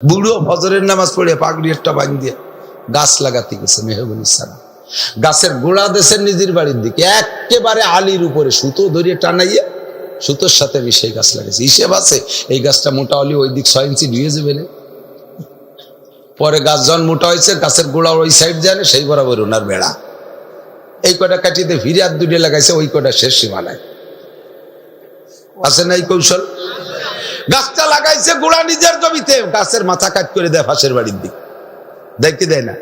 বুড়ো ফজরের নামাজ পড়ে পাগড়ি একটা বাঁধ দিয়ে গাছ লাগাতে গেছে মেহবুব ইসলাম। গাছের গোড়া দেশের নিজের বাড়ির দিকে একেবারে আলির উপরে সুতো ধরিয়ে টানাইয়া সুতোর সাথে মিশে গাছ লাগাইছে। হিসেব আছে এই গাছটা মোটা হলে ওই দিক 6 ইঞ্চি ধুয়ে যাবে না। পরে গাছ যখন মোটা হয়েছে গাছের গোড়া ওই সাইড জানে সেই বরাবর ওনার বেড়া। এই কটা কাটিতে ফিরে আর দুটো লাগাইছে, ওই কটা শেষ সীমানায় আছে না এই কৌশল। গাছটা লাগাইছে গোড়া নিজের জমিতে, গাছের মাথা কাট করে দেয় পাশের বাড়ির দিক, দেখতে দেয় না।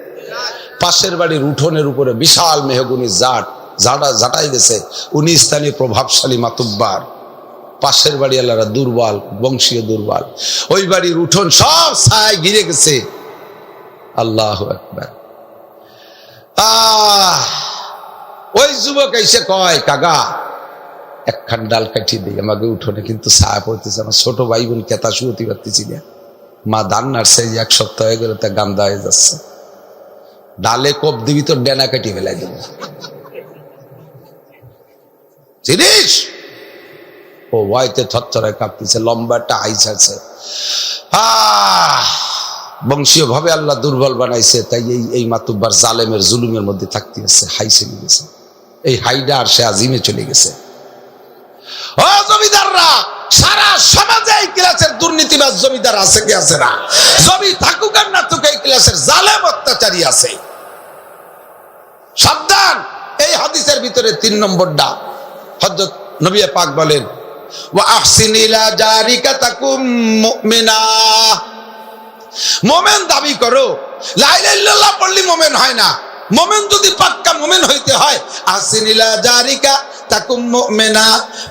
পাশের বাড়ির উঠোনের উপরে বিশাল মেহগুনি ঝাঁটাই গেছে। উনি স্থানীয় প্রভাবশালী মাতুব্বার, পাশের বাড়ি আল্লাহরা দুর্বল, বংশীয় দুর্বল। ওই বাড়ির উঠোন সব ছায় ঘিরে গেছে। আল্লাহু আকবার। ওই যুবক এসে কয়, কাকা একখান ডাল কাটিয়ে দিই, আমাকে উঠোনে কিন্তু ছায়া পড়তেছে, আমার ছোট ভাই বোন কেতা শুতে পারতেছি না। মা ধান নাড়ছে, 1 সপ্তাহ হয়ে গেলে তা গান্দা হয়ে যাচ্ছে। ডালে কোপ দিবি তো ডেনা কাটিয়ে ফেলাই দেব জিনিস। ও ভয়তে থরথরায় কাঁপতেছে, লম্বা একটা হাইস আছে। বংশীয় ভাবে আল্লাহ দুর্বল বানাইছে, তাই এই মাতুব্বার জালেমের জুলুমের মধ্যে থাকতে গেছে, হাই চলে গেছে। এই হাইডা আর সে আজিমে চলে গেছে। ও জমিদাররা, সারা সমাজে এই ক্লাসের দুর্নীতিবাজ জমিদার আছে কি আছে না? জমি থাকুক আর না থাকুক, এই ক্লাসের জালেম অত্যাচারী আছে। সাবধান। এই হাদিসের ভিতরে 3 নম্বরটা হযরত নবী পাক বলেন, ওয়া আহসিন ইলা জারিকা তাকুম মুমিনা। মুমিন দাবি করো, লা ইলাহা ইল্লাল্লাহ পড়লে মুমিন হয় না। মুমিন যদি পাক্কা মুমিন হইতে হয়, আহসিন ইলা জারিকা তাকুম মুমিনা,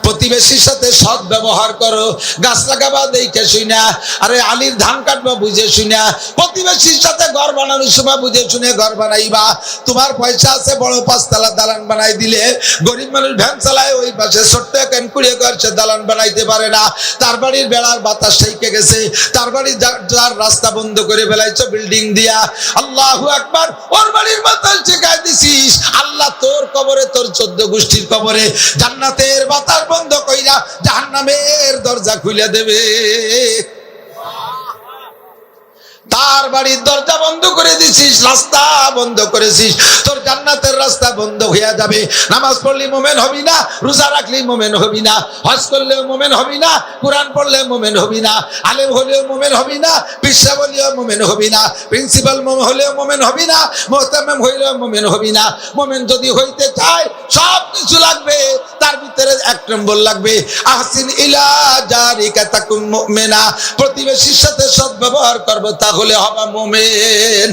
প্রতিবেশীর সাথে সৎ ব্যবহার করো। গাছ লাগাবা দেখে শুনা, আরে আলীর ধান কাটবা বুঝে শুনা, প্রতিবেশীর সাথে ঘর বানানোর সময় বুঝে শুনে ঘর বানাইবা। তোমার পয়সা আছে, বড় 5 তলা দালান বানাই দিলে, গরিব মানুষ ভ্যান চালায়, ওই পাশে ছোট্ট একটা কুড়িয়ে ঘর সে দালান বানাইতে পারে না। তার বাড়ির বেড়ার বাতাস সেইকে গেছে, তার বাড়ির যার রাস্তা বন্ধ করে ফেলাইছো বিল্ডিং দিয়া। আল্লাহু আকবার। ওর বাড়ির বাতাস ঠেকাই দিছিস, আল্লাহ তোর কবরে, তোর 14 গোষ্ঠীর কবরে জান্নাতের বাতাস বন্ধ কইরা জাহান্নামের দরজা খুলে দেবে। তার বাড়ির দরজা বন্ধ করে দিছিস, রাস্তা বন্ধ করেছিস, তোর জান্নাতের রাস্তা বন্ধ হয়ে যাবে। নামাজ পড়লে মুমিন হবি না, রোজা রাখলে মুমিন হবি না, হজ করলেও মুমিন হবি না, কোরআন পড়লে মুমিন হবি না, আলেম হলেও মুমিন হবি না, পিসা বলেও মুমিন হবি না, প্রিন্সিপাল হলেও মুমিন হবি না, মুহতামিম হইলেও মুমিন হবি না। মুমিন যদি হইতে চায় সব কিছু লাগবে, তার ভিতরে 1 নম্বর লাগবে আহসিন ইলা জারিকা তাকুম মুমিনা। প্রতিবেশীর সাথে সৎ ব্যবহার করবে, তাহলে হবা মুমিন।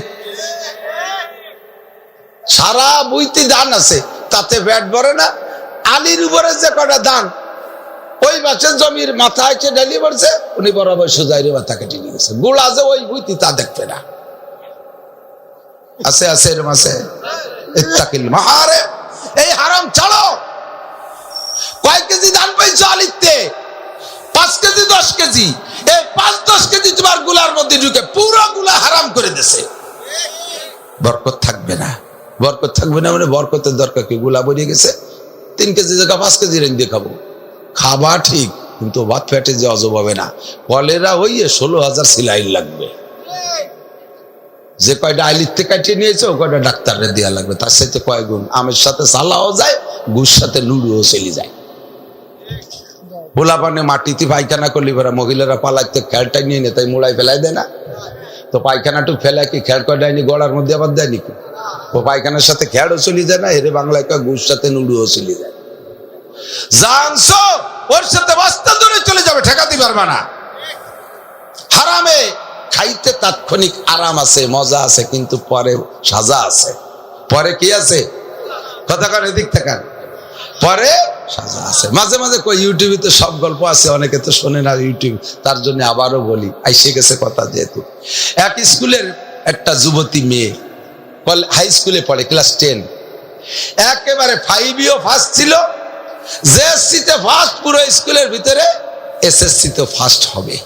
সারা বইতে দান আছে, তাতে পেট ভরে না। আলীর উপরে যে কটা দান, ওই মাসে জমির মাথা আছে ডালি পড়ছে, উনি বরাবর সোজাইরে মাথা কেটে নিয়ে গেছে। গোড়া যে ওই বইতে তা দেখবে না। আছে আছে এরম আছে। ইত্তাকিল মাহারে, এই হারাম ছাড়ো। কয় কেজি দান পাইছো আলিতে? 5 কেজি 10 কেজি। এই 5-10 কেজি তোমার গুলার মধ্যে ঢুকে পুরো গুলা হারাম করে দিছে। বরকত থাকবে না। বরকত থাকবে না মানে বরকতের দরকার কি? গুলা বেরিয়ে গেছে, 3 কেজি জায়গা 5 কেজি রেঞ্জে খাবো। খাবা ঠিক, কিন্তু ভাত ফেটে যে অজব হবে না। কলেরা হইয়ে 16,000 সিলাইন লাগবে। যে কয়টা আইলিতে কাটিয়ে নিয়েছে, ও কয়টা ডাক্তারে দেওয়া লাগবে। তার সাথে কয় গুণ আমের সাথে সালাও যায়, গুড় সাথে লুড়ুও চলে যায়। পোলাপানে মাটিতে পায়খানা করলে মহিলারা পালাইতে খেলটা নিয়ে নে, তাই মোড়াই ফেলাই দেয় না তো? পায়খানাটুক ফেলা কি খেয়াল করে দেয়নি? গলার মধ্যে আবার দেয় নাকি? ও পায়খানার সাথে খেয়ালও চলে যায় না, এরে বাংলায় কয় গুড় সাথে লুড়ুও চলে যায়। জানছো ওর সাথে বাস্তা ধরে চলে যাবে, ঠেকাতে পারবা না। হারামে খাইতে তাৎক্ষণিক আরাম আছে, মজা আছে, কিন্তু পরে সাজা আছে। পরে কি আছে? কথা কার এদিক থাকার পরে সাজা আছে। মাঝে মাঝে কই ইউটিউবে তো সব গল্প আছে, অনেকে তো শোনে না ইউটিউব, তার জন্য আবারও বলি, আইসে গেছে কথা যেহেতু। এক স্কুলের একটা যুবতী মেয়ে, হাই স্কুলে পড়ে, ক্লাস 10, একেবারে 5ও ফার্স্ট ছিল, জেএসসিতে ফার্স্ট পুরো স্কুলের ভিতরে, এসএসসিতে ফার্স্ট হবে।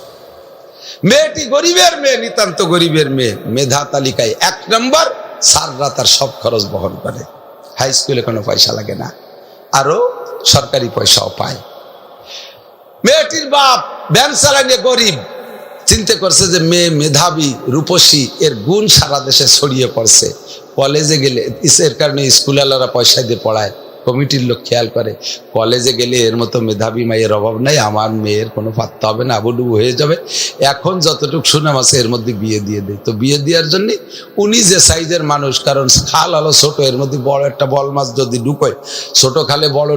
মেয়েটি গরিবের মেয়ে, নিতান্ত গরিবের মেয়ে, মেধা তালিকায় 1 নম্বর। স্যাররা তার সব খরচ বহন করে, হাই স্কুলে কোনো পয়সা লাগে না, আরো সরকারি পয়সাও পায়। মেয়েটির বাপ ভ্যান চালানিয়ে গরিব, চিন্তা করছে যে মেয়ে মেধাবী রূপসী, এর গুণ সারা দেশে ছড়িয়ে পড়ছে, কলেজে গেলে এর কারণে স্কুলওয়ালারা পয়সা দিয়ে পড়ায়, কমিটির লোক খেয়াল করে কলেজে গেলে এর মতো মেধাবী মায়ের অভাব নাই, আমার মেয়ের কোনো পাত্তা হবে না, আবুডুবু হয়ে যাবে, এখন যতটুকু সুনাম আছে এর মধ্যে বিয়ে দিয়ে দেয়। তো বিয়ে দেওয়ার জন্য উনি যে সাইজের মানুষ, কারণ খাল হলো ছোট, এর মধ্যে বড় একটা বল মাছ যদি ঢুকোয়, ছোট খালে বড়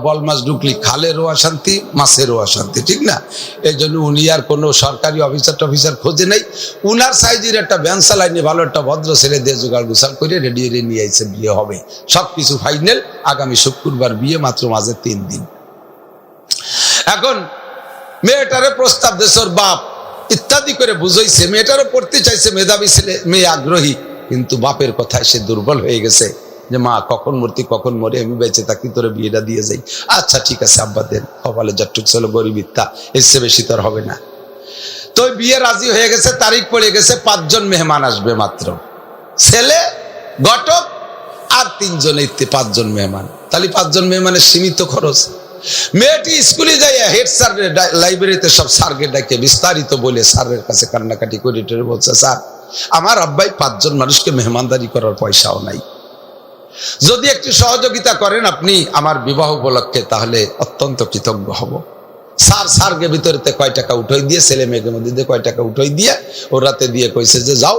বল মাছ ঢুকলি খালেরও অশান্তি, মাছেরও অশান্তি, ঠিক না? এই জন্য উনি আর কোনো সরকারি অফিসার খোঁজে নেই, উনার সাইজের একটা ভ্যান চালাইনি ভালো একটা ভদ্র ছেলে দিয়ে জোগাড় গুছাল করে রেডি নিয়ে আইছে, বিয়ে হবে, সবকিছু ফাইনাল, আগামী শুক্রবার বিয়ে, মাত্র মাঝে 3 দিন। এখন মেয়েটারে প্রস্তাব দেশ ওর বাপ ইত্যাদি করে বুঝাইছে, মেয়েটারও পড়তে চাইছে, মেধাবী ছেলে, মেয়ে আগ্রহী, কিন্তু বাপের কথায় সে দুর্বল হয়ে গেছে যে মা কখন মরে, আমি বেঁচে থাকি, তোরে বিয়েটা দিয়ে যাই। আচ্ছা ঠিক আছে আব্বা দেন, কপালে যতটুক ছিল গরিবিত্তা, এর চেয়ে বেশি তোর হবে না। তো বিয়ে রাজি হয়ে গেছে, তারিখ পড়ে গেছে, 5 জন মেহমান আসবে মাত্র, ছেলে, ঘটক আর 3 জন, 5 জন মেহমান। তাহলে 5 জন মেহমানের সীমিত খরচ। মেয়েটি স্কুলে যাই হেড স্যার লাইব্রেরিতে সব স্যারকে ডাকে বিস্তারিত বলে স্যারের কাছে কান্নাকাটি করে বলছে, স্যার আমার আব্বাই 5 জন মানুষকে মেহমানদারি করার পয়সাও নাই, যদি একটু সহযোগিতা করেন আপনি আমার বিবাহ উপলক্ষে, তাহলে অত্যন্ত কৃতজ্ঞ হব। স্যারকে ভিতরেতে কয় টাকা উঠাই দিয়ে, ছেলে মেয়েকে মধ্যে কয় টাকা উঠাই দিয়ে ও রাতে দিয়ে কইছে যে যাও,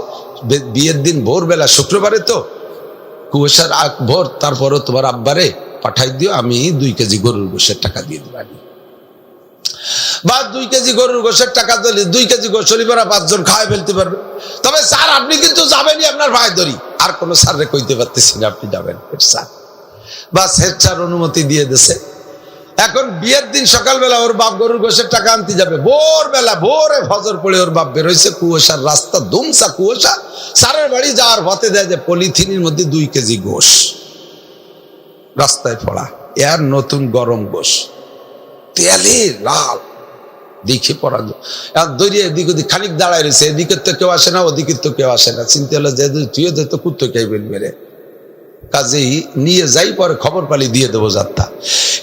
বিয়ের দিন ভোরবেলা, শুক্রবারে তো কুয়াশার ভোর, তারপরও তোমার আব্বারে পাঠাই দিও, আমি 2 কেজি গরুর গোশের টাকা দিয়ে দিবানি। বা 2 কেজি গরুর গোশের টাকা দিলে 2 কেজি গোশ শনিবার 5 জন খাওয়াই ফেলতে পারবে। তবে স্যার আপনি কিন্তু যাবেনই, আপনার ভাই ধরি, আর কোনো স্যাররে কইতে পারতেছি না আপনি যাবেন, স্যার। বা স্যার অনুমতি দিয়ে দিছে। এখন বিয়ের দিন সকালবেলা ওর বাপ গরুর গোশের টাকা আনতে যাবে, ভোরে ফজর পড়ে ওর বাপ বেরোইছে, কুয়াশার রাস্তা, ধুমসা কুয়াশা, স্যারের বাড়ি যাওয়ার পথে দেয় যে পলিথিনের মধ্যে 2 কেজি গোশ রাস্তায় পড়া, এর নতুন গরম গোশ, তেলে লাল, দেখে পড়া দরিয়ে এদিক ওদিক খানিক দাঁড়ায় রয়েছে, এদিকের তো কেউ আসে না, ওদিকের তো কেউ আসে না, চিন্তা হলো যে তুইও তো কুত্তো কে বেরবে, কাজেই নিয়ে যাই, পরে খবর পালি দিয়ে দেবো যাত্রা।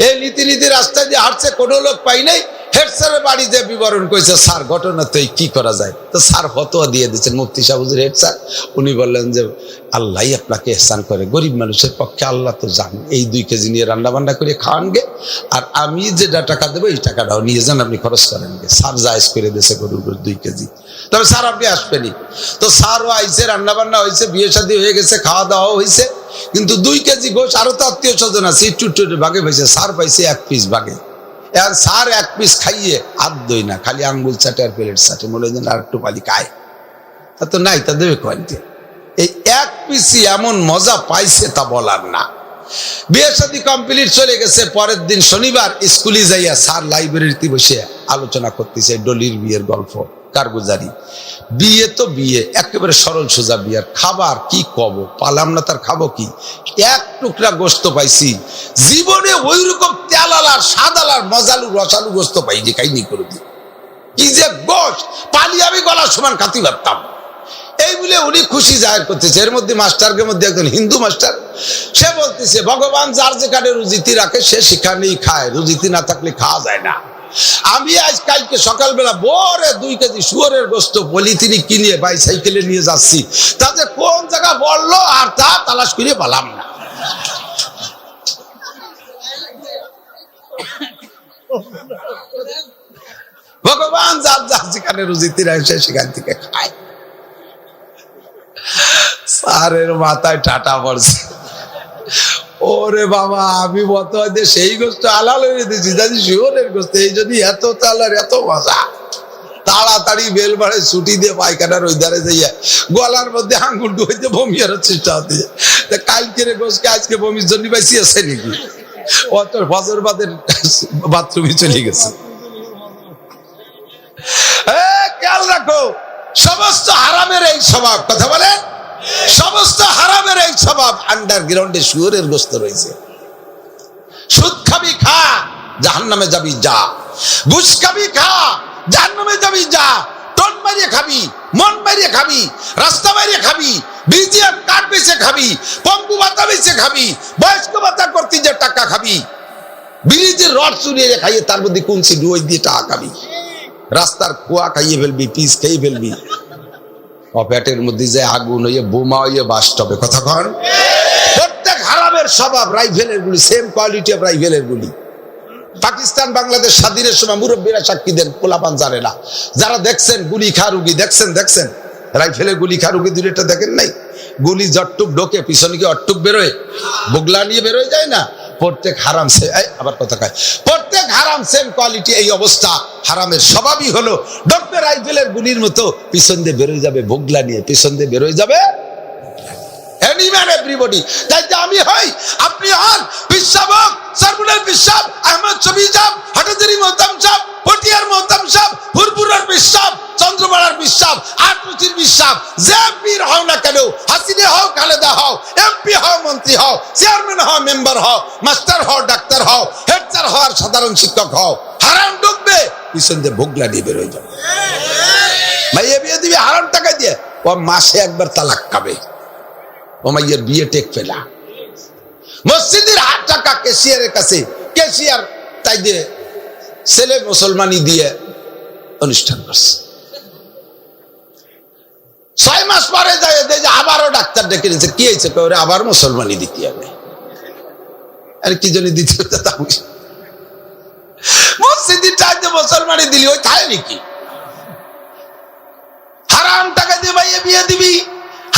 এই নীতি রাস্তায় দিয়ে হাঁটছে, কোনো লোক পাই নাই, হেড স্যারের বাড়ি যে বিবরণ করেছে, স্যার ঘটনা তো কি করা যায়। তো স্যার ফতোয়া দিয়ে দিচ্ছেন, মুফতি সাহুজুর হেড স্যার, উনি বললেন যে আল্লাহ আপনাকে এহসান করে, গরিব মানুষের পক্ষে আল্লাহ তো জান, এই 2 কেজি নিয়ে রান্না বান্না করে খাওয়ান গে, আর আমি যেটা টাকা দেবো এই টাকাটাও নিয়ে যান, আপনি খরচ করেন গে। স্যার জায়েজ করে দিয়েছে গরুর গোশ 2 কেজি। তবে স্যার আপনি আসবেনি। তো স্যারও আইসে, রান্না বান্না হয়েছে, বিয়ে শাদী হয়ে গেছে, খাওয়া দাওয়া হয়েছে, কিন্তু 2 কেজি গোশ আরো তো আত্মীয় স্বজন আছে, একটু ভাগে পাইছে, স্যার পাইছে 1 পিস ভাগে। আর স্যার 1 পিস খাইয়ে হাত দই না, খালি আঙ্গুল চাটে আর প্লেট চাটে, মনে হয় আর একটু পালি খায়, তা তো নাই, তা দেবে কোয়ালিটি। এই 1 পিসই এমন মজা পাইছে তা বলার না। বিয়ে শাদী কমপ্লিট চলে গেছে, পরের দিন শনিবার স্কুলে যাইয়া স্যার লাইব্রেরিতে বসে আলোচনা করতেছে ডলির বিয়ের গল্প, কারগুজারি। বিয়ে তো বিয়ে, একেবারে সরল সোজা বিয়ে, খাবার কি কব, পালাম না তার খাবো কি, 1 টুকরা গোস্ত পাইছি, জীবনে ওই রকম তেলালার সাদালার মজালু রসালু গোস্ত পাই যে খাইনি করে দিই, কি যে গোস্ত, পালি আমি গলার সমান খাতি পারতাম। এই বলে উনি খুশি জাহির করতেছে। এর মধ্যে মাস্টারকে মধ্যে একজন হিন্দু মাস্টার, সে বলতেছে ভগবান যার যেখানে রুজিতি রাখে সে সেখানেই খায়, রুজিতি না থাকলে খাওয়া যায় না। আমি আজ কালকে সকালবেলা ভোরে 2 কেজি শুয়োরের গোস্ত পলিথিনে কিনে বাইসাইকেলে নিয়ে যাচ্ছি, তাতে কোন জায়গা বললো আর তা তালাশ করে পেলাম না। ভগবান যার যার যেখানে রুজিতি রাখে সেখান থেকে খায়। স্যারের মাথায় টাটা পড়ছে, ওরে বাবা, আমি মত হয় সেই গোস্ত আলাল হয়ে দিয়েছি, জানি শিওরের গোস্ত, এই জন্য এত তালার এত মজা। তাড়াতাড়ি বেল বাড়ে ছুটি দিয়ে পায়খানার ওই ধারে যাইয়া গলার মধ্যে আঙ্গুল ঢুকাইতে বমি আনার চেষ্টা হতে, কালকের গোস্ত আজকে বমির জন্য পাইছি আছে নাকি, অত ফজর বাদের বাথরুমে চলে গেছে। খেয়াল রাখো, সমস্ত হারামের এই স্বভাব, কথা বলেন, সমস্ত হারামের এই স্বভাব আন্ডারগ্রাউন্ডে শুয়োরের গোস্ত রয়েছে। সুদ খাবি খা, জাহান্নামে যাবি যা। ঘুষ খাবি খা, জাহান্নামে যাবি যা। টন মারিয়ে খাবি, মন মারিয়ে খাবি, রাস্তা মারিয়ে খাবি, বিজিএম কার্ড বেচে খাবি, পঙ্গু ভাতা বেচে খাবি, বয়স্ক ভাতা করতে যে টাকা খাবি, ব্রিজের রড চুরিয়ে খাইয়ে তার মধ্যে কুঞ্চি ডুই দিয়ে টাকা খাবি। রাস্তার কুয়া খাইয়ে ফেলবি, পিস খাইয়ে ফেলবি, পেটের মধ্যে যে আগুন হইয়ে বোমা হইয়ে বাস্ট হবে। কথা কন। প্রত্যেক হারামের স্বভাব রাইফেলের গুলি, সেম কোয়ালিটি অফ রাইফেলের গুলি। পাকিস্তান বাংলাদেশ স্বাধীনের সময় মুরব্বীরা সাক্ষী দেন, পোলাপান জানে না। যারা দেখছেন গুলি খা রুগী, দেখছেন রাইফেলের গুলি খা রুগী দুইটা দেখেন নাই? গুলি জটটুক ঢোকে, পিছনে কি অটটুক বেরোয়, বুগলা নিয়ে বেরোয় যায় না? প্রত্যেক হারাম সে আবার কথা কয়, প্রত্যেক হারাম সেম কোয়ালিটি। এই অবস্থা হারামের স্বভাবই হলো ঢোকবে রাইফেলের গুলির মতো, পিছন দিয়ে বেরোয় যাবে বুগলা নিয়ে, পিছন দিয়ে বেরোয় যাবে এভরিবডি। তাই আমি হই, আপনি হন, বিশ্বাব হোক, সরবুলের বিশ্বাব, আহমদ শফি সাহেব, হাটাজারি মোহতাম সাহেব, পটিয়ার মোহতাম সাহেব, ফুরপুরার বিশ্বাব, চন্দ্রপাড়ার বিশ্বাব, আটরুচির বিশ্বাব, যে পীর হও না কেন, হাসিনে হও, খালেদা হও, এমপি হও, মন্ত্রী হও, চেয়ারম্যান হও, মেম্বার হও, মাস্টার হও, ডাক্তার হও, হেড স্যার হও, আর সাধারণ শিক্ষক হও, হারাম ঢুকবে, পিছন দিয়ে ভোগলা নিয়ে বেরোয় যাবে। ভাইয়া বিয়ে দিবি হারাম টাকা দিয়ে, ও মাসে একবার তালাক খাবে। ও মাইয়ের বিয়ে টেক ফেলা, মসজিদের 8 টাকা ক্যাশিয়ারের কাছে, ক্যাশিয়ার তাই দিয়ে ছেলে মুসলমানি দিয়ে অনুষ্ঠান করছে। 6 মাস পরে যায় আবারও ডাক্তার ডেকে নিয়েছে, কি হয়েছে? ওরে আবার মুসলমানি দিতে হবে। আর কি জন্য দিতে হবে? মসজিদের টাইমে মুসলমানি দিলি ওই খায় নাকি? হারাম টাকা দিয়ে ভাইয়ে বিয়ে দিবি,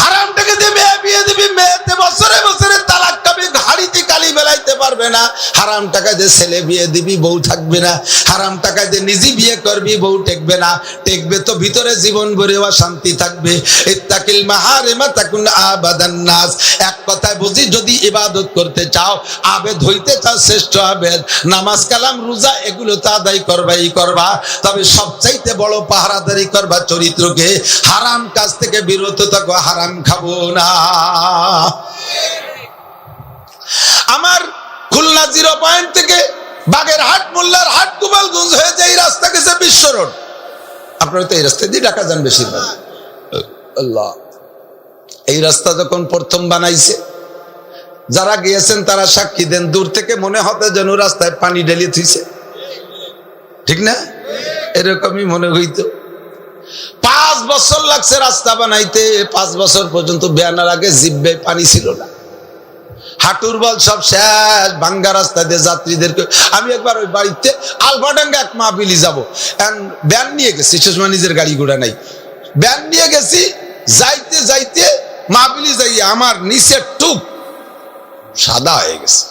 হারাম টাকা দিয়ে মেয়ে বিয়ে দিবি, মেয়েতে বছরে বছরে তালাক খাবি, হাড়িতে কালি বেলাইতে পারবে না। হারাম টাকা দিয়ে ছেলে বিয়ে দিবি, বউ থাকবে না। হারাম টাকা দিয়ে নিজে বিয়ে করবি, বউ টেকবে না। টেকবে তো ভিতরে জীবন ভরে শান্তি থাকবে। ইত্তাকিল মাহারিমা তাকুন আবাদান নাস। এক কথায় বুঝি, যদি ইবাদত করতে চাও, আবেদ হইতে চাও, শ্রেষ্ঠ আবেদ নামাজ কালাম রোজা এগুলো তো আদায় করবা, তবে সবচাইতে বড় পাহারাদারি করবা চরিত্রকে। হারাম কাজ থেকে বিরত থাকো, হারাম খাবো না। আমার খুলনা 0 পয়েন্ট থেকে বাগেরহাট, মোল্লার হাট, গোপালগঞ্জ হয়ে যায়, এই রাস্তা গেছে বিশ্ব রোড। আপনারা তো এই রাস্তা দিয়ে ঢাকা যান বেশিরভাগ। আল্লাহ, এই রাস্তা যখন প্রথম বানাইছে, যারা গিয়েছেন তারা সাক্ষী দেন, দূর থেকে মনে হতে যেন রাস্তায় পানি ঢেলে থুইছে, ঠিক না? এরকমই মনে হইতো। 5 বছর লাগছে রাস্তা বানাইতে। 5 বছর পর্যন্ত বেয়ানার আগে জিব্বে পানি ছিল না, হাঁটুর বল সব শেষ। ভাঙ্গা রাস্তা দিয়ে যাত্রীদেরকে, আমি একবার ওই বাড়িতে আলফাডাঙ্গা এক মাহফিলি যাবো, ব্যান নিয়ে গেছি, সে সময় নিজের গাড়ি ঘোড়া নাই, ব্যান নিয়ে গেছি। যাইতে যাইতে মাহফিলি যাই, আমার নিচের টুক সাদা হয়ে গেছে,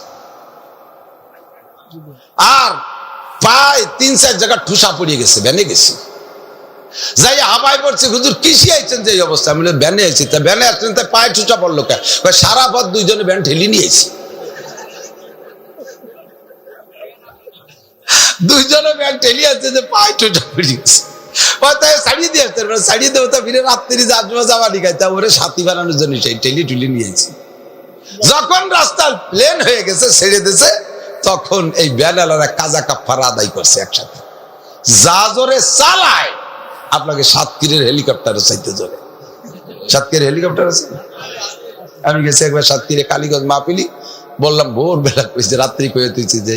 আর প্রায় 3-4 জায়গা ঠুসা পড়িয়ে গেছে। ব্যানে গেছি, যাই হাবাই পড়ছে, হুজুর কিসে আইছেন যে এই অবস্থা? আমি বললাম ব্যানে আইছি। তা ব্যানে আসছেন, তাই পায়ে ঠুসা পড়লো কে? সারা পথ 2 জনে ব্যান ঠেলি নিয়ে আইছি, 2 জনে ব্যান ঠেলি আসছে, যে পায়ে ঠুসা পড়ে গেছে। ছাড়িয়ে দিয়ে আসতে, ছাড়িয়ে দেবো তো ফিরে রাত্রি জামানি খাইতে, ওরে সাথী বানানোর জন্য সেই ঠেলি টুলি নিয়ে আইছি। যখন রাস্তা প্লেন হয়ে গেছে, ছেড়ে দিয়েছে, তখন এই ব্যানালারা কাজা কাফারা আদায় করছে একসাথে। যা জোরে চালায়, আপনাকে সাতক্ষীরের হেলিকপ্টারে চাইতে জোরে। সাতক্ষীরের হেলিকপ্টার আছে। আমি গেছি একবার সাতক্ষীরে কালীগঞ্জ মাহফিলি, বললাম ভোরবেলা কইছে, রাত্রি কয়ে তুইছি যে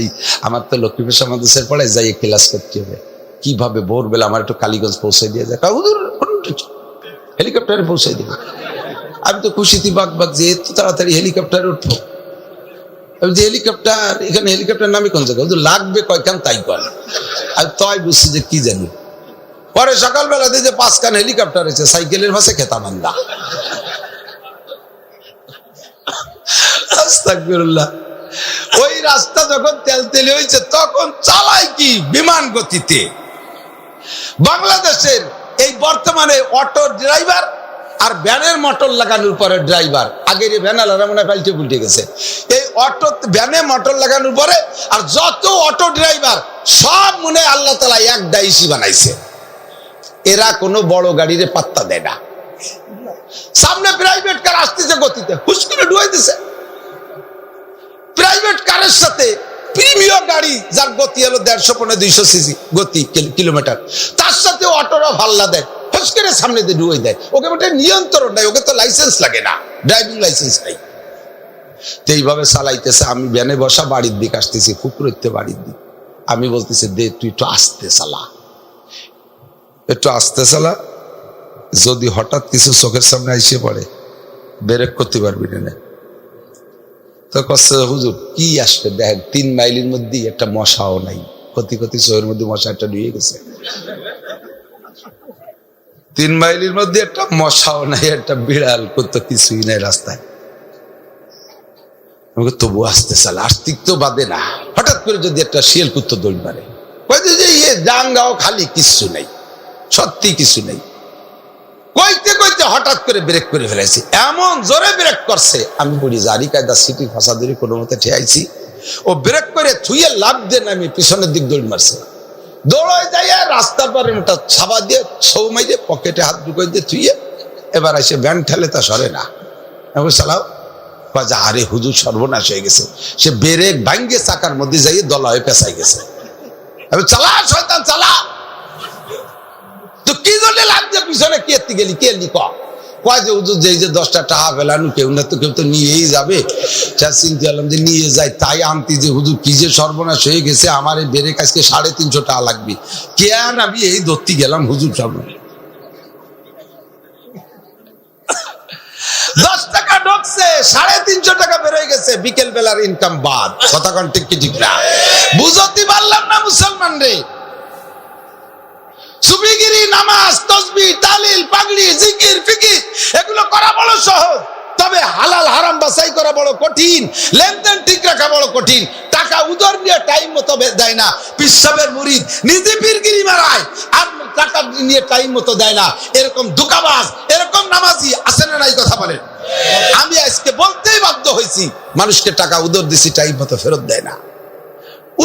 আমার তো লক্ষ্মীপেশা মাদ্রাসার পড়ায় যাই ক্লাস করতে হবে, কিভাবে ভোরবেলা আমার একটু কালীগঞ্জ পৌঁছে দিয়ে যায়? হেলিকপ্টারে পৌঁছে দিবে। আমি তো খুশিতে বাগ যে এত তাড়াতাড়ি হেলিকপ্টারে উঠবো। আমি যে হেলিকপ্টার, এখানে হেলিকপ্টার নামে কোন জায়গায় লাগবে কয়খান তাই কর। আর তাই বুঝছি যে কি জানি। পরে সকালবেলা দিয়ে যে 5 খান হেলিকপ্টার হয়েছে, সাইকেলের ভাষে খেতা বান্ধা। আস্তাগফিরুল্লাহ। ওই রাস্তা যখন তেলতেলে হয়েছে, তখন চালায় কি বিমান গতিতে। বাংলাদেশের এই বর্তমানে অটো ড্রাইভার আর ভ্যানের মোটর লাগানোর পরে ড্রাইভার, আগের এই ভ্যানালারা মনে হয় পাল্টে পুল্টে গেছে। এই অটো ভ্যানে মোটর লাগানোর পরে আর যত অটো ড্রাইভার সব মনে হয় আল্লাহ তাআলা এক ডাইসি বানাইছে। এরা কোনো বড় গাড়ির পাত্তা দেয় না। সামনে প্রাইভেট কার আসতেছে গতিতে, হুশ করে ডুয়াই দিছে। প্রাইভেট কারের সাথে প্রিমিয়াম গাড়ি যার গতি হলো 150-200 সিসি গতি কিলোমিটার, তার সাথে অটোরা ভাল্লা দেয়, হুশ করে সামনে দিয়ে ডুয়াই দেয়। ওকে বলতে নিয়ন্ত্রণ নাই, ওকে তো লাইসেন্স লাগে না, ড্রাইভিং লাইসেন্স নাই। তো এইভাবে চালাইতেছে। আমি ভ্যানে বসা বাড়ির দিকে আসতেছি, ফুকুরতে বাড়ির দিক। আমি বলতেছি, দে তুই একটু আস্তে চালা। একটু আস্তে চালা, যদি হঠাৎ কিছু চোখের সামনে এসে পড়ে ব্রেক করতে পারবি না। তো কষ্ট, হুজুর কি আসবে দেখেন 3 মাইলের মধ্যে একটা মশাও নাই, ক্ষতি ক্ষতি শহরের মধ্যে মশা একটা ঢুয়ে গেছে। 3 মাইলের মধ্যে একটা মশাও নাই, একটা বিড়াল কত কিছুই নাই রাস্তায়। আমাকে তবু আসতে চালা, আস্তিক তো বাদে না, হঠাৎ করে যদি একটা শিয়াল কুত্তো দৌড় মারে, যে ইয়ে ডাঙ্গাও খালি কিছু নেই, সত্যি কিছু নেই। কইতে কইতে হঠাৎ করে ব্রেক করে ফেলেছি, এমন জোরে ব্রেক করছে আমি বলি জারি কায়দা সিটি ফাঁসা ধরে কোনো মতে ঠেয়াইছি। ও ব্রেক করে থুইয়ে লাভ দিয়ে আমি পিছনের দিক দৌড় মারছে, দৌড়ায় যাই রাস্তার পরে ওটা ছাবা দিয়ে সৌ মাইরে পকেটে হাত ঢুকাই দিয়ে থুইয়ে এবার এসে ব্যান ঠেলে তা সরে না। আমি চালাও, আরে হুজুর সর্বনাশ হয়ে গেছে, সে ব্রেক ভাঙ্গে চাকার মধ্যে যাইয়ে দলা হয়ে পেঁচাই গেছে। আমি চালা শয়তান চালা, তো কি জন্য লাভ দিয়ে পিছনে কে গেলি কে লি কয় যে হুজুর যে 10টা টাকা ফেলানো কেউ না তো কেউ তো নিয়েই যাবে, চিন্তা করলাম যে নিয়ে যাই, তাই আনতি যে হুজুর কি যে সর্বনাশ হয়ে গেছে, আমার এই ব্রেক আজকে 350 টাকা লাগবে, কেন আমি এই ধরতে গেলাম হুজুর সর্বনাশ। 10 টাকা ঢুকছে, 350 টাকা বেরোয় গেছে, বিকেল বেলার ইনকাম বাদ। কথা কোন ঠিক কি ঠিক না? বুঝতে পারলাম না মুসলমান রে। সুফিগিরি, নামাজ, তাসবিহ, তাহলিল, পাগড়ি, জিকির, ফিকির এগুলো করা বড় সহজ, তবে হালাল হারাম বাছাই করা বড় কঠিন, লেনদেন ঠিক রাখা বড় কঠিন। টাকা উদর নিয়ে টাইম মতো দেয় না, পিসাবের মুরিদ নিজে পীরগিরি মারায় আর টাকা নিয়ে টাইম মতো দেয় না, এরকম ধোঁকাবাজ, এরকম নামাজি আছে না নাই? কথা বলেন। আমি আজকে বলতেই বাধ্য হয়েছি, মানুষকে টাকা উদর দিছি, টাইম মতো ফেরত দেয় না।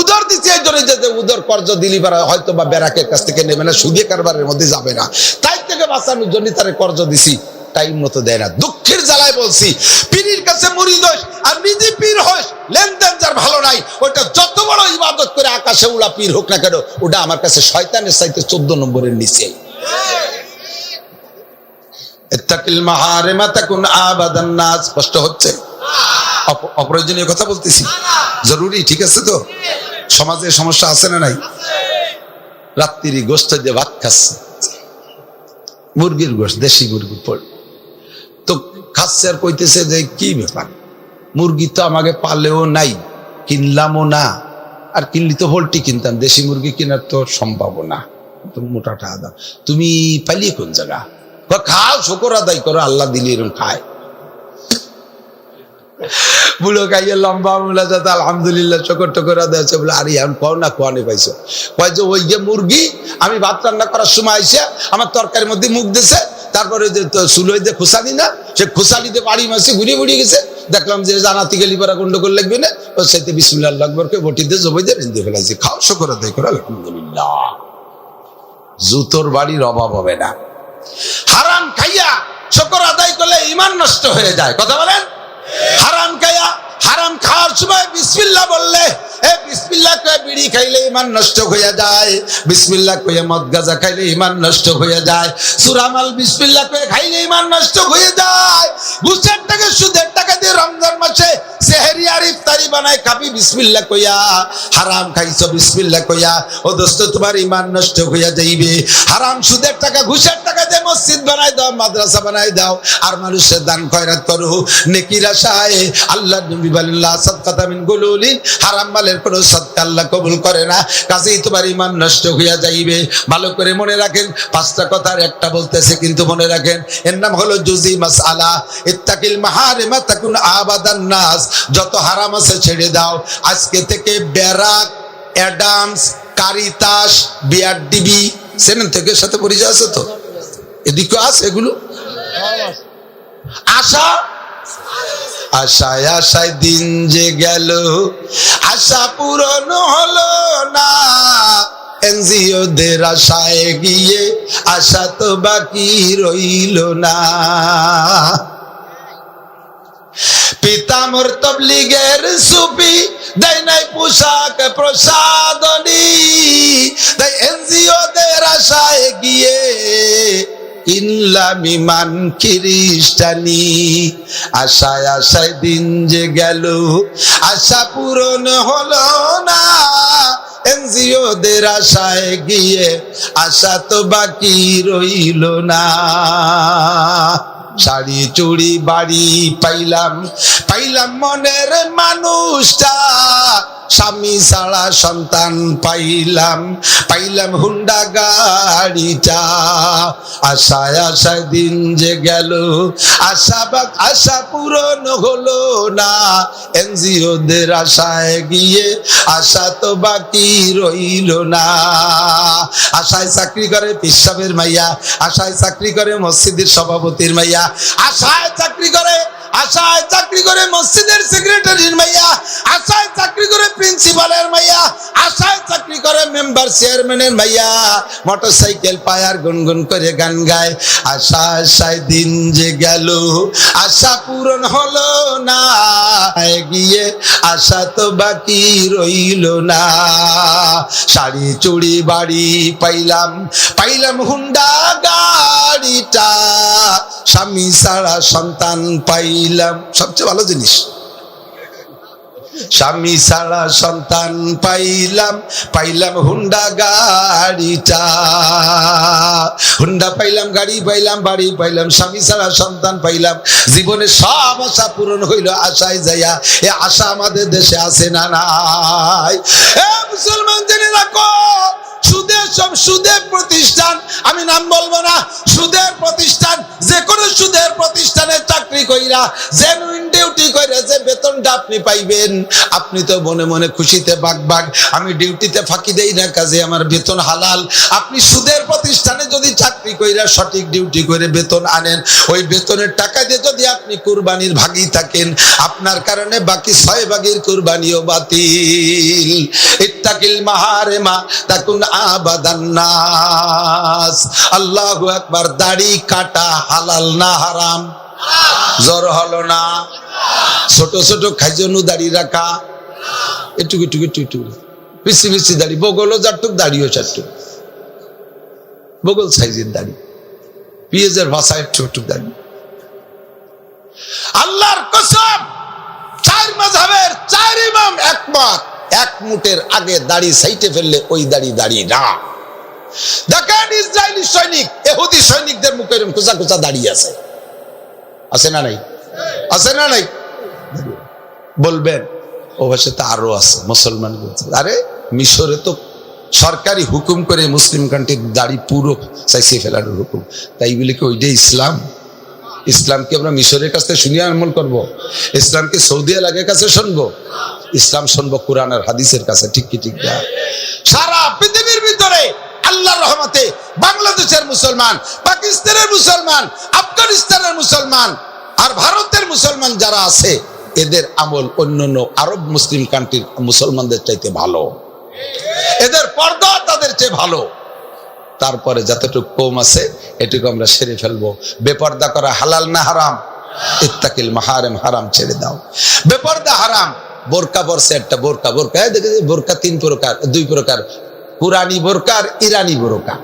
উদর দিচ্ছে এই জন্য যে উদর কর্জ দিলি হয়তো বা ব্যারাকের কাছ থেকে নেবে না, সুদে কারবারের মধ্যে যাবে না, তাই থেকে বাঁচানোর জন্য তারে কর্জ দিছি, টাইম মতো দেয় না। দুঃখের জ্বালায় বলছি, পীরের কাছে মুরিদ হইস আর নিজে পীর হইস, লেনদেন যার ভালো নাই, ওটা যত বড় ইবাদত করে আকাশে উড়া পীর হোক না কেন, ওটা আমার কাছে শয়তানের চাইতে 14 নম্বরের নিচে। ইত্তাকিল মাহারিমা তাকুন আবাদান নাস। কষ্ট হচ্ছে? অপ্রয়োজনীয় কথা বলতেছি? জরুরি, ঠিক আছে তো? সমাজে সমস্যা আছে না নাই? রাত্রি গোস্ত দিয়ে ভাত খাচ্ছে, মুরগির গোস্ত, দেশি মুরগি পড় তো খাচ্ছে, আর কইতেছে যে কি ব্যাপার, মুরগি তো আমাকে পালেও নাই, কিনলামও না, আর কিনলি তো পোল্ট্রি কিনতাম, দেশি মুরগি কেনার তো সম্ভব না, মোটা টাকা দাম, তুমি পালিয়ে কোন জায়গা? খাও, শুকর আদায় করো, আল্লাহ দিলি এরকম খায়। বুড়ো খাইয়ে লম্বা মুলা যাতে আলহামদুলিল্লাহ শকর টকর আদায় আছে বলে, আরে এখন কও না কোয়ানে পাইছো? কয় যে ওই যে মুরগি আমি ভাত রান্না করার সময় আইসা আমার তরকারির মধ্যে মুখ দিছে, তারপরে যে চুলোয় যে খুসালি না, সে খুসালিতে বাড়ি মাসে ঘুরিয়ে ঘুরিয়ে গেছে, দেখলাম যে জানাতি গেলি পারা গন্ডগোল লাগবে না, ও সাথে বিসমিল্লাহ আল্লাহু আকবারকে বটি দিয়ে জবাই দিয়ে রেঁধে ফেলাইছে। খাও, শকর আদায় করো, আলহামদুলিল্লাহ। জুতোর বাড়ির অভাব হবে না। হারাম খাইয়া শকর আদায় করলে ঈমান নষ্ট হয়ে যায়। কথা বলেন। হারাম খাইয়া, হারাম খাওয়ার সময় বিসমিল্লাহ বললে, বিসমিল্লাহ কয়ে বিড়ি খাইলে ঈমান নষ্ট হয়ে যায়, বিসমিল্লাহ কয়ে মদ গাঁজা খাইলে ঈমান নষ্ট হয়ে যায়, সুরামাল বিসমিল্লাহ কয়ে খাইলে ঈমান নষ্ট হয়ে যায়। ঘুষের টাকা, সুদের টাকা দিয়ে রমজান মাসে সেহরি আর ইফতারি বানায় খাবি বিসমিল্লাহ কইয়া, হারাম খাইছো বিসমিল্লাহ কইয়া, ও দোস্ত তোমার ঈমান নষ্ট হইয়া যাইবে। হারাম সুদের টাকা, ঘুষের টাকা দিয়ে মসজিদ বানাই দাও, মাদ্রাসা বানাই দাও, আর মানুষের দান খয়রাত করো নেকির আশায়। আল্লাহ নবী বলেন, লা সাদকাতা মিন গুলুলিন, হারাম মালের কোনো সাদকা আল্লাহ কবুল করে না, কাজেই তোমার ঈমান নষ্ট হইয়া যাইবে। ভালো করে মনে রাখেন, 5টা কথার একটা বলতেছে, কিন্তু মনে রাখেন এর নাম হলো জুজি মাসআলা। ইত্তাকিল মাহারিমা তাকুন আবাদান নাস। যত হারাম আছে ছেড়ে দাও। আজকে থেকে ব্যারাক, অ্যাডামস, কারিতাস, বিআরডিবি সেখান থেকে সাথে পরিচয় আছে তো? এদিকে আছে এগুলো। আশা, আশায় আশায় দিন যে গেল, আশা পূরণ হলো না, এনজিওদের আশায় গিয়ে আশা তো বাকি রইল না। পিতামর তবলিগের সুফি দেয় নাই পোশাক প্রসাদনী, তাই এনজিওদের আশায় গিয়ে কিনলাম ইমান খ্রিস্টানি। আশায় আশায় দিন যে গেল, আশা পূরণ হলো না, এনজিও দের আশায় গিয়ে আশা তো বাকি রইল না। শাড়ি চুড়ি বাড়ি পাইলাম, পাইলাম মনের মানুষটা, স্বামী ছাড়া সন্তান পাইলাম, পাইলাম হুন্ডা গাড়িটা। আশায় আশায় দিন যে গেল, আশা পূরণ হলো না। এনজিও দের আশায় গিয়ে আশা তো বাকি রইল না। আশায় চাকরি করে পিসাবের মাইয়া, আশায় চাকরি করে মসজিদের সভাপতির মাইয়া, আশায় চাকরি করে মসজিদের সেক্রেটারির মাইয়া, আশায় চাকরি করে প্রিন্সিপালের মাইয়া, আশায় চাকরি করে মেম্বার চেয়ারম্যানের মাইয়া। মোটরসাইকেল পায় আর গুনগুন করে গান গায়। আশা আশায় দিন যে গেল, আশা পূরণ হলো না। গিয়ে আশা তো বাকি রইল না। শাড়ি চুড়ি বাড়ি পাইলাম, পাইলাম হুন্ডা গাড়িটা, স্বামী ছাড়া সন্তান পাইলাম। সবচেয়ে ভালো জিনিস, স্বামী ছাড়া সন্তান পাইলাম, পাইলাম হুন্ডা গাড়িটা। হুন্ডা পাইলাম, গাড়ি পাইলাম, বাড়ি পাইলাম, স্বামী ছাড়া সন্তান পাইলাম। জীবনে সব আশা পূরণ হইল আশায় যাইয়া। এ আশা আমাদের দেশে আছে না নাই? মুসলমান জেনে রাখো, সুদের প্রতিষ্ঠান, আমি নাম বলবো না, সুদের প্রতিষ্ঠান, যে কোনো সুদের প্রতিষ্ঠানে চাকরি কইরা জেনুইন ডিউটি কইরা যে বেতনটা আপনি পাইবেন, আপনি তো মনে মনে খুশিতে বাগবাগ, আমি ডিউটিতে ফাঁকি দেই না, কাজে আমার বেতন হালাল। আপনি সুদের প্রতিষ্ঠানে যদি চাকরি কইরা সঠিক ডিউটি করে বেতন আনেন, ওই বেতনের টাকা দিয়ে যদি আপনি কুরবানির ভাগী থাকেন, আপনার কারণে বাকি 6 ভাগের কুরবানিও বাতিল। ইত্তাকিল মাহারেমা তাকুন আবাদান নাস। আল্লাহু আকবার। দাড়ি কাটা হালাল না হারাম? জ্বর হলো না? ছোট ছোট খাইজনু দাড়ি রাখা, এটুকু এটুকু এটুকু পিছি পিছি দাড়ি, বগলও চারটুক দাড়িও চারটুক, বগল সাইজের দাড়ি, পিঁয়াজের ভাষায় ছোট দাড়ি। আল্লাহর কসম, 4 মাযহাবের 4 ইমাম একমত, এক মুটের আগে দাড়ি সাইটে ফেললে ওই দাড়ি দাড়ি না। দেখেন ইসরায়েলি সৈনিক, ইহুদি সৈনিকদের মুখে এরকম কোচা কোচা দাড়ি আছে, আছে না নাই? আছে না নাই? বলবেন ও ভাষা তো আরো আছে। মুসলমান বলছে, আরে মিশরে তো সরকারি হুকুম করে মুসলিম কান্ট্রির দাড়ি পুরো চাইছে ফেলানোর হুকুম, তাই বলে কি ওইটাই ইসলাম? ইসলামকে আমরা মিশরের কাছ থেকে শুনিয়ে আমল করবো? ইসলামকে সৌদি আরবের কাছে শুনবো? ইসলাম শুনবো কোরআন আর হাদিসের কাছে। ঠিক কি ঠিক না? সারা পৃথিবীর ভিতরে আল্লাহর রহমতে বাংলাদেশের মুসলমান, পাকিস্তানের মুসলমান, আফগানিস্তানের মুসলমান আর ভারতের মুসলমান যারা আছে, এদের আমল অন্যান্য আরব মুসলিম কান্ট্রির মুসলমানদের চাইতে ভালো, এদের পর্দা তাদের চেয়ে ভালো। তারপরে যতটুকু কম আছে এটুকু আমরা সেরে ফেলবো। বেপর্দা করা হালাল না হারাম? ইত্তাকিল মাহারিম, হারাম ছেড়ে দাও। বেপর্দা হারাম। বোরকা পরছে একটা, বোরকা দেখে বোরকা 2 প্রকার, কুরানি বোরকা আর ইরানি বোরকা।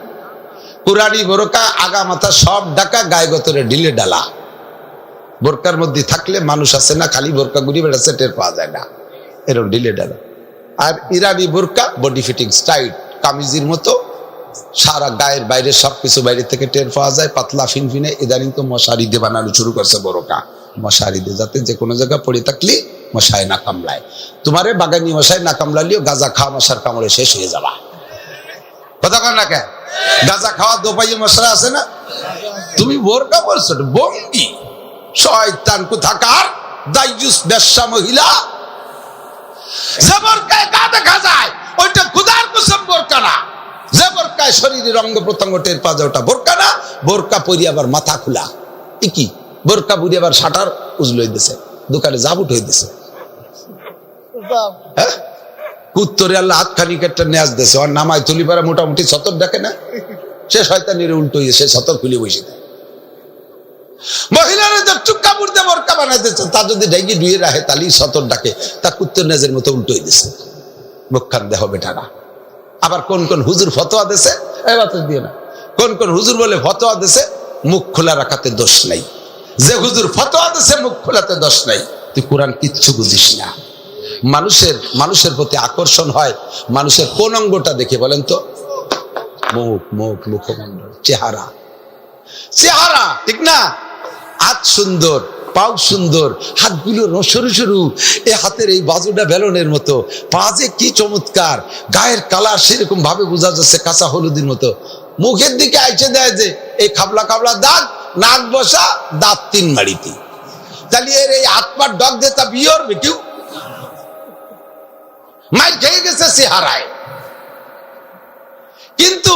কুরানি বোরকা আগা মাথা সব ঢাকা, গায়ে গতরে ঢিলে ডালা। বোরকার মধ্যে থাকলে মানুষ আছে না, খালি বোরকা ঘুরি বেড়াচ্ছে, টের পাওয়া যায় না, এরকম ঢিলে ডালা। আর ইরানি বোরকা বডি ফিটিং টাইট, কামিজের মতো, সারা গায়ের বাইরে সবকিছু বাইরে থেকে টের পাওয়া যায়, পাতলা ফিনফিনে। ইদানিং তো মশারি দিয়ে বানানো শুরু করছে বোরকা, মশারি দিয়ে, যাতে যে কোনো জায়গায় পড়ে থাকলে মশায় না কামলায়। তোমারে বাগানি মশায় না কামলালিও গাঁজা খাওয়া মশার কামড়ে শেষ হয়ে যাবা। কথা কর না কে? গাঁজা খাওয়া দোপাইয়ে মশা আছে না? তুমি বোরকা পরছো, বঙ্গি শয়তান কোথাকার, দাইজুস বেশ্যা মহিলা। যে বোরকায় গা দেখা যায় ওইটা খুদার কসম বোরকা না। যে বোরকায় শরীরের অঙ্গ প্রত্যঙ্গ টের পাওয়া যায় ওটা বোরকা না। বোরকা পরি আবার মাথা খোলা, কি বোরকা পরি আবার শাটার উজল হইতেছে, দোকানে জাবুট হইতেছে। হ্যাঁ, উত্তরে আল্লাহ হাতখানি একটা নেয়াজ দিয়েছে, আর নামায় তুলি পারা মোটামুটি সতর ডাকে না, সে শয়তানের উল্টো হয়ে সে সতর খুলে বসে দেয়। মহিলারা যতটুক কাপড় দিয়ে বোরকা বানাইতেছে, তা যদি ডাইকে ডুয়ে রাখে তালি সতর ডাকে, তা কুত্তর নেজের মতো উল্টো হয়ে দিছে। মুখখান দেহ বেটারা। আবার কোন কোন হুজুর ফতোয়া দিছে, দিয়ে না, কোন কোন হুজুর বলে ফতোয়া দিছে মুখ খোলা রাখাতে দোষ নাই। যে হুজুর ফতোয়া দিছে মুখ খোলাতে দোষ নাই, তুই কোরআন কিচ্ছু বুঝিস না। মানুষের প্রতি আকর্ষণ হয় মানুষের কোন অঙ্গটা দেখে বলেন তো? মুখমণ্ডল, চেহারা, ঠিক না? হাত সুন্দর, পাও সুন্দর, হাতগুলো সরু সরু, এ হাতের এই বাজুটা বেলনের মতো, পা যে কি চমৎকার, গায়ের কালার সেরকম ভাবে বোঝা যাচ্ছে কাঁচা হলুদের মতো। মুখের দিকে আইসে দেয় যে এই খাবলা খাবলা দাঁত, নাক বসা, দাঁত 3 মাড়িতে। তাহলে এর এই হাত পার ডগ দিয়ে তা বিয়ে হবে কেউ? মাই খেয়ে গেছে চেহারায়, কিন্তু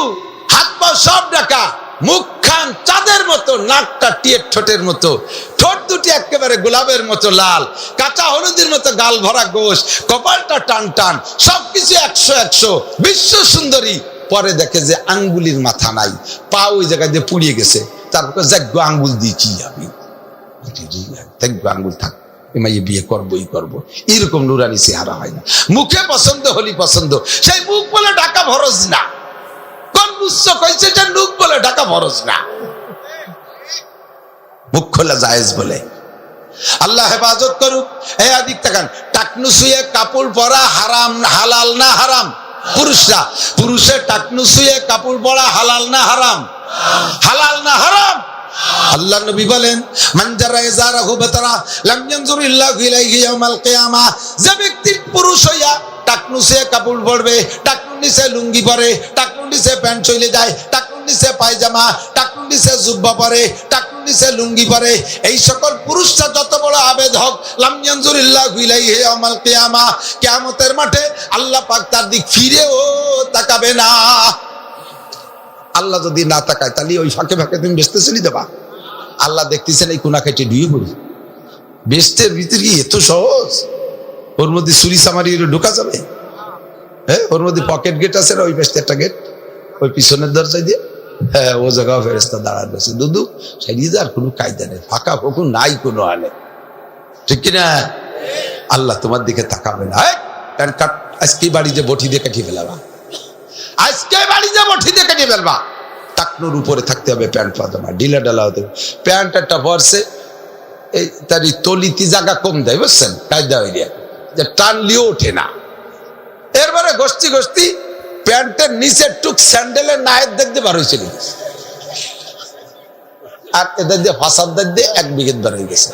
হাত পা সব ডাকা, মুখ খান চাঁদের মতো, নাকটা টিয়ের ঠোঁটের মতো, ঠোঁট দুটি একেবারে গোলাপের মতো লাল, কাঁচা হলুদের মতো গাল ভরা গোশ, কপালটা টান টান, সবকিছু 100 বিশ্ব সুন্দরী। পরে দেখে যে আঙ্গুলির মাথা নাই, পা ওই জায়গায় দিয়ে পুড়িয়ে গেছে, তারপর যাগ্য আঙ্গুল দিয়েছি আমি, আঙ্গুল থাক, বিয়ে করবোই করবো, এরকম নুরানি চেহারা হয় না। মুখে পছন্দ হলি পছন্দ, সেই মুখ বলে ঢাকা ফরজ না। কোন বুঝছ কইছে যে মুখ বলে ঢাকা ফরজ না, মুখ খোলা জায়েজ বলে। আল্লাহ হেফাজত করুক। এই আদিক তাকান, টাকনু শুয়ে কাপড় পরা হারাম, হালাল না হারাম? পুরুষের টাকনু শুয়ে কাপড় পরা হালাল না হারাম? হালাল না হারাম? আল্লাহ নবী বলেন, মানজারা ইজারাহু বাতারা লাম ইয়ানজুরিল্লাহু ইলাইহি ইয়াউমাল কিয়ামা। যে ব্যক্তি পুরুষ হইয়া টাকনু শুয়ে কাপড় পরবে, টাকনু নিচে লুঙ্গি পরে, টাকনু নিচে প্যান্ট চলে যায়, টাকনু নিচে পায়জামা, টাকনু নিচে জুব্বা পরে, টাকনু নিচে লুঙ্গি পরে, এই সকল পুরুষরা যত বড় আবেদ হোক, লাম ইয়ানজুরিল্লাহু ইলাইহি ইয়াউমাল কিয়ামা, কিয়ামতের মাঠে আল্লাহ পাক তার দিক ফিরেও তাকাবে না। আল্লাহ যদি না তাকায় তাহলে ওই ফাঁকে ফাঁকে তুমি বেচতে চলে দেবা? আল্লাহ দেখতেছেন এই কোনা কেটে ডুয়ে পড়ি, বেস্টের ভিতরে কি এত সহজ? ওর মধ্যে চুরি চামারি ঢোকা যাবে? হ্যাঁ, ওর মধ্যে পকেট গেট আছে না, ওই পাশে একটা গেট, ওই পিছনের দরজায় দিয়ে, হ্যাঁ, ও জায়গাও ফেরেস্তা দাঁড়ানো আছে। দুদু সাইডে আর কোনো কায়দা নেই, ফাঁকা ফোকু নাই কোনো আনে, ঠিক কিনা? আল্লাহ তোমার দিকে তাকাবে না। আজকে বাড়ি যে বটি দিয়ে কাটিয়ে ফেলাবা, আজকে বাড়ি যে বটি দিয়ে কাটিয়ে ফেলবা। টাকনুর উপরে থাকতে হবে, প্যান্ট পাজামা ঢিলা ঢালা হতে হবে। প্যান্ট একটা পরছে, এই তার তলিতি জায়গা কম দেয়, বুঝছেন? কায়দা হয়ে যায় যে টানলিও ওঠে না। এরপরে গোষ্ঠী গোষ্ঠী প্যান্টের নিচের টুক স্যান্ডেলের নায়ের দেখতে বার হয়েছিল, আর এদের দিয়ে ফাঁসাদ দিয়ে 1 বিঘে বার হয়ে গেছে।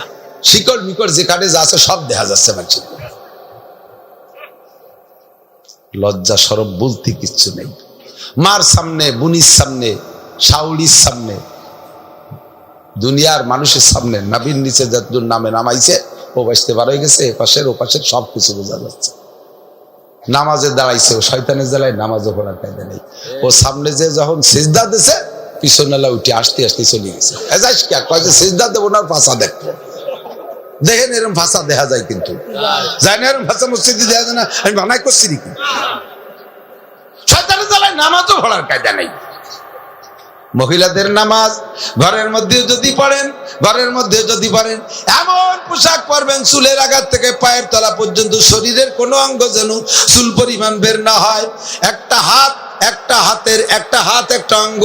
শিকড় মিকড় যেখানে যা আছে সব দেখা যাচ্ছে মানুষের। লজ্জা সরব বলতে কিচ্ছু নেই। মার সামনে, বুনির সামনে, শাউলির সামনে, দুনিয়ার মানুষের সামনে নবীর নিচে যতদূর নামে নামাইছে ও বাঁচতে বার হয়ে গেছে। এপাশের ওপাশের সবকিছু বোঝা যাচ্ছে। নামাজে দাঁড়াইছে, ও শয়তানের জ্বালায় নামাজও পড়ার কায়দা নেই। ও সামনে যে যখন সিজদা দিছে, পিছনেলা উঠে আসতে আসতে চলে গেছে। এজাইস কে কয় যে সিজদা দেবো না, ভাষা দেখবো। দেখেন এরকম ভাষা দেখা যায়, কিন্তু যায় না এরকম ভাষা মসজিদে দেখা যায় না। আমি মানাই করছি নাকি? শয়তানের জ্বালায় নামাজও পড়ার কায়দা নেই। মহিলাদের নামাজ ঘরের মধ্যে যদি পড়েন, এমন পোশাক পরবেন চুলের আঘাত থেকে পায়ের তলা পর্যন্ত শরীরের কোনো অঙ্গ যেন চুল পরিমাণ বের না হয়। একটা হাত একটা অঙ্গ,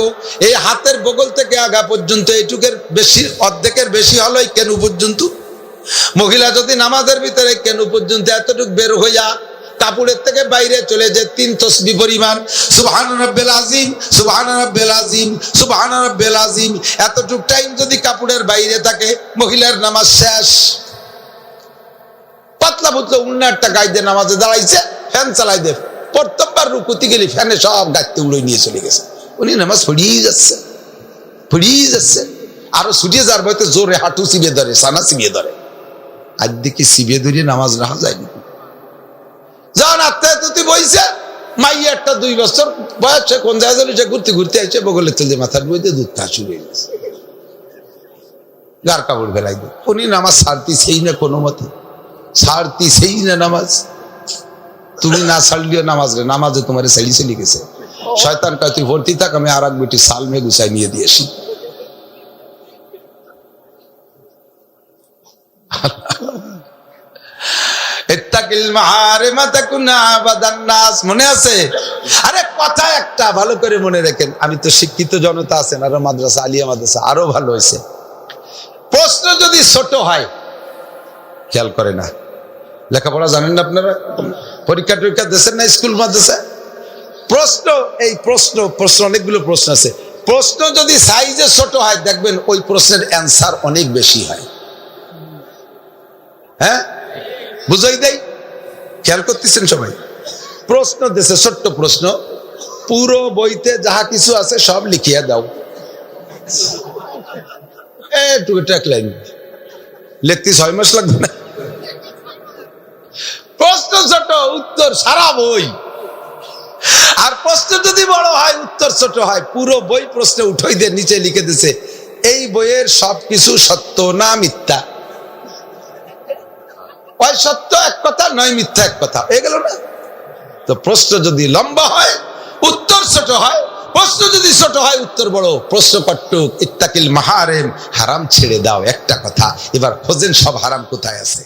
এই হাতের বগল থেকে আগা পর্যন্ত এইটুকের বেশি, অর্ধেকের বেশি হলো এই কেনু পর্যন্ত। মহিলা যদি নামাজের ভিতরে কেনু পর্যন্ত এতটুক বের হইয়া কাপড়ের থেকে বাইরে চলে যে 3 তসবিহ পরিমাণ সুবহান রাব্বিল আযীম, সুবহান রাব্বিল আযীম, সুবহান রাব্বিল আযীম, এতটুক টাইম যদি কাপড়ের বাইরে থাকে, মহিলার নামাজ শেষ। পাতলা পুতলা উন্নারটা গাইতে নামাজে দাঁড়াইছে, ফ্যান চালাই দে, প্রত্যেকবার রুকুতে গেলে ফ্যানে সব গাইতে উড়ে নিয়ে চলে গেছে। উনি নামাজ পড়িয়ে যাচ্ছে, আরো ছুটিয়ে যার বইতে জোরে হাঁটু চিবিয়ে ধরে, সানা চিবিয়ে ধরে। আজ দেখি চিবিয়ে ধরিয়ে নামাজ রাখা যায়নি। যখন আত্মীয় বইছে, মাইয়া একটা 2 বছর বয়স, সে কোন জায়গায় সে ঘুরতে ঘুরতে আসছে, বগলের তেলে মাথার বইতে দুধ খা শুরু হয়ে গেছে, গার কাপড় ফেলাই দেয়। উনি নামাজ ছাড়তিছেই না, কোনো মতে ছাড়তিছেই না নামাজ। তুমি না ছাড়লিও নামাজে তোমার ছেড়ি চলে গেছে। শয়তান কয় তুই ভর্তি থাক, আমি আর এক বেটি সালমে গুছাই নিয়ে দিয়েছি। মনে আছে? আরে কথা একটা ভালো করে মনে রাখেন। আমি তো শিক্ষিত জনতা আছেন, আরো মাদ্রাসা, আলিয়া মাদ্রাসা আরো ভালো হয়েছে। প্রশ্ন যদি ছোট হয়, খেয়াল করে না, লেখাপড়া জানেন না আপনারা? পরীক্ষা টরীক্ষা দিচ্ছেন না স্কুল মাদ্রাসা? প্রশ্ন, এই প্রশ্ন অনেকগুলো প্রশ্ন আছে। প্রশ্ন যদি সাইজে ছোট হয় দেখবেন ওই প্রশ্নের অ্যান্সার অনেক বেশি হয়। হ্যাঁ, বুঝাই দেয়? খেয়াল করতেছেন সবাই? প্রশ্ন দেশে ছোট্ট প্রশ্ন, পুরো বইতে যাহা কিছু আছে সব লিখিয়া দাও, টুকটাক লাইন লিখতে 6 মাস লাগবে না। প্রশ্ন ছোট, উত্তর সারা বই। আর প্রশ্ন যদি বড় হয়, উত্তর ছোট হয়, পুরো বই প্রশ্নে উঠাই দিয়ে নিচে লিখে দিছে এই বইয়ের সবকিছু সত্য না মিথ্যা। ওই সত্য এক কথা, নয় মিথ্যা এক কথা, হয়ে গেল না? তো প্রশ্ন যদি লম্বা হয়, উত্তর ছোট হয়, প্রশ্ন যদি ছোট হয়, উত্তর বড়। প্রশ্ন কট্টুক, ইত্তাকিল মাহারেম, হারাম ছেড়ে দাও, একটা কথা। এবার খোঁজেন সব হারাম কোথায় আছে।